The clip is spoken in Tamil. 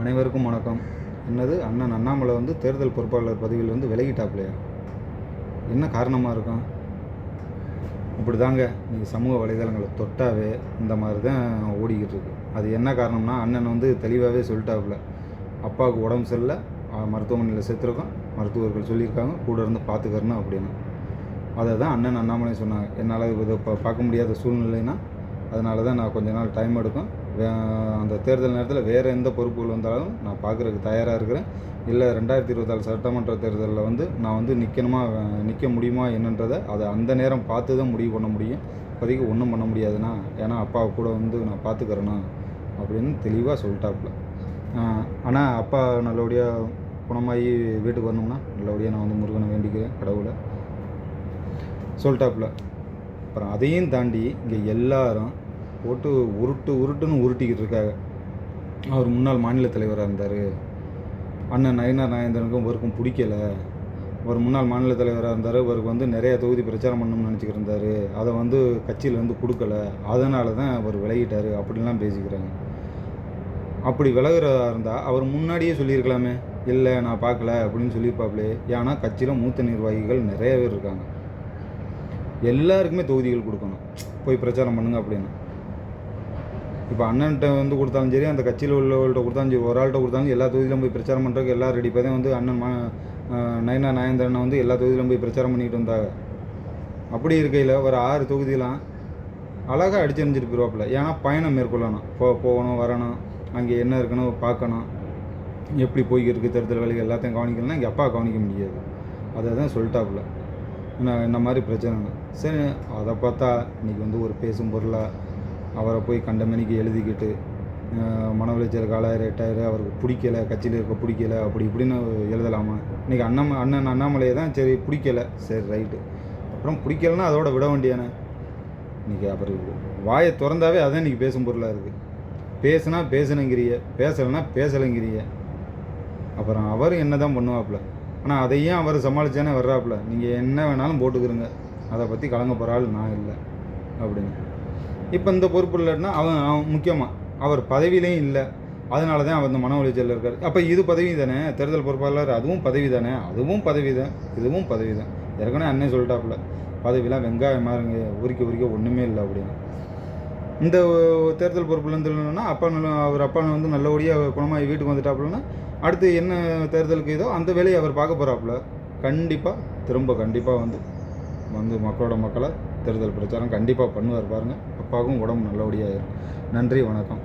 அனைவருக்கும் வணக்கம். என்னது அண்ணன் அண்ணாமலை வந்து தேர்தல் பொறுப்பாளர் பதவியில் வந்து விலகிட்டாப்லையா? என்ன காரணமாக இருக்கும்? இப்படி தாங்க நீங்கள் சமூக வலைதளங்களை தொட்டாவே இந்த மாதிரி தான் ஓடிக்கிட்டு இருக்கு. அது என்ன காரணம்னா, அண்ணன் வந்து தெளிவாகவே சொல்லிட்டாப்புல, அப்பாவுக்கு உடம்பு சரியில்லை, மருத்துவமனையில் சேர்த்துருக்கோம், மருத்துவர்கள் சொல்லியிருக்காங்க, கூட இருந்து பார்த்துக்கறணும் அப்படின்னு. அதை தான் அண்ணன் அண்ணாமலை சொன்னாங்க. என்னால் இதை பார்க்க முடியாத சூழ்நிலைன்னா அதனால தான் நான் கொஞ்ச நாள் டைம் எடுக்கும், அந்த தேர்தல் நேரத்தில் வேறு எந்த பொறுப்புகள் வந்தாலும் நான் பார்க்குறதுக்கு தயாராக இருக்கிறேன். இல்லை 2024 சட்டமன்ற தேர்தலில் வந்து நான் வந்து நிற்க முடியுமா என்னன்றதை அதை அந்த நேரம் பார்த்து தான் முடிவு பண்ண முடியும். இப்போதைக்கு ஒன்றும் பண்ண முடியாதுண்ணா, ஏன்னா அப்பாவை கூட வந்து நான் பார்த்துக்கிறேண்ணா அப்படின்னு தெளிவாக சொல்லிட்டாப்புல. ஆனால் அப்பா நல்லபடியாக குணமாகி வீட்டுக்கு வரணும்னா நல்லபடியாக நான் வந்து முருகனை வேண்டிக்கிறேன், கடவுளை சொல்லிட்டாப்புல. அப்புறம் அதையும் தாண்டி இங்கே எல்லாரும் போட்டு உருட்டுன்னு உருட்டிக்கிட்டு இருக்காங்க. அவர் முன்னாள் மாநில தலைவராக இருந்தார், அண்ணன் நயினார் நாகேந்திரனுக்கும் இவருக்கும் பிடிக்கலை, அவர் முன்னாள் மாநில தலைவராக இருந்தார், இவருக்கு வந்து நிறையா தொகுதி பிரச்சாரம் பண்ணணும்னு நினச்சிக்கிட்டு இருந்தார், அதை வந்து கட்சியில் வந்து கொடுக்கல, அதனால தான் அவர் விலகிட்டார் அப்படின்லாம் பேசிக்கிறாங்க. அப்படி விலகிறதா இருந்தால் அவர் முன்னாடியே சொல்லியிருக்கலாமே, இல்லை நான் பார்க்கல அப்படின்னு சொல்லியிருப்பாப்லே. ஏன்னா கட்சியில் மூத்த நிர்வாகிகள் நிறைய பேர் இருக்காங்க, எல்லாருக்குமே தொகுதிகள் கொடுக்கணும், போய் பிரச்சாரம் பண்ணுங்க அப்படின்னு. இப்போ அண்ணன்கிட்ட வந்து கொடுத்தாலும் சரி, அந்த கட்சியில் உள்ளவர்கள்ட்ட கொடுத்தாலும் சரி, ஒரு ஆள்கிட்ட கொடுத்தாலும் எல்லா தொகுதியிலும் போய் பிரச்சாரம் பண்ணுறதுக்கு எல்லாம் ரெடி. இப்போ தான் வந்து அண்ணன் நயினார் நாகேந்திரனை வந்து எல்லா தொகுதியிலும் போய் பிரச்சாரம் பண்ணிக்கிட்டு வந்தாங்க. அப்படி இருக்கையில் ஒரு 6 தொகுதியெலாம் அழகாக அடிச்செறிஞ்சிட்டு போயிடுவாப்பில். ஏன்னா பயணம் மேற்கொள்ளணும், போகணும் வரணும், அங்கே என்ன இருக்குன்னு பார்க்கணும், எப்படி போய்கிருக்கு தேர்தல் வேலைகள் எல்லாத்தையும் கவனிக்கணும்னா இங்கே அப்பா கவனிக்க முடியாது. அதை தான் சொல்லிட்டாப்புல, இந்த மாதிரி பிரச்சனை. சரி, அதை பார்த்தா இன்றைக்கி வந்து ஒரு பேசும் பொருளாக அவரை போய் கண்டமணிக்கு எழுதிக்கிட்டு மன உளைச்சலுக்கு ஆளாயிட்டாரு, அவருக்கு பிடிக்கலை, கட்சியில் இருக்க பிடிக்கலை, அப்படி இப்படின்னு எழுதலாமா? இன்றைக்கி அண்ணன் அண்ணாமலையை தான் சரி பிடிக்கலை, சரி ரைட்டு, அப்புறம் பிடிக்கலைன்னா அதோட விட வேண்டியானே. இன்றைக்கி அப்புறம் வாயை திறந்தாவே அதான் இன்றைக்கி பேசும் பொருளாக இருக்குது. பேசுனா பேசணுங்கிறிய, பேசலைன்னா பேசலைங்கிறிய. அப்புறம் அவர் என்ன தான் பண்ணுவாப்புல, ஆனால் அதையும் அவர் சமாளித்தானே வர்றாப்புல. நீங்கள் என்ன வேணாலும் போட்டுக்கிறங்க, அதை பற்றி கலங்க போகிற ஆள் நான் இல்லை அப்படின்னு. இப்போ இந்த பொறுப்பு இல்லைன்னா அவன் முக்கியமாக அவர் பதவியிலையும் இல்லை, அதனால தான் அவர் இந்த மன உளைச்சலில் இருக்கார். அப்போ இது பதவி தானே, தேர்தல் பொறுப்பாளர் அதுவும் பதவி தானே, அதுவும் பதவி தான், இதுவும் பதவி தான். ஏற்கனவே அண்ணன் சொல்லிட்டாப்புல, பதவியெலாம் வெங்காயம் மாறுங்க, உரிக்க ஒன்றுமே இல்லை அப்படின்னு. இந்த தேர்தல் பொறுப்புலேருந்து இல்லைன்னா அவர் அப்பா வந்து நல்லபடியாக குணமாகி வீட்டுக்கு வந்துட்டாப்புலன்னா அடுத்து என்ன தேர்தலுக்கு ஏதோ அந்த வேலையை அவர் பார்க்க போகிறாப்புல. கண்டிப்பாக வந்து மக்களோட மக்களாக தேர்தல் பிரச்சாரம் கண்டிப்பாக பண்ணுவார் பாருங்கள். அப்பாவுக்கும் உடம்பு நல்லபடியாக இருக்கும். நன்றி, வணக்கம்.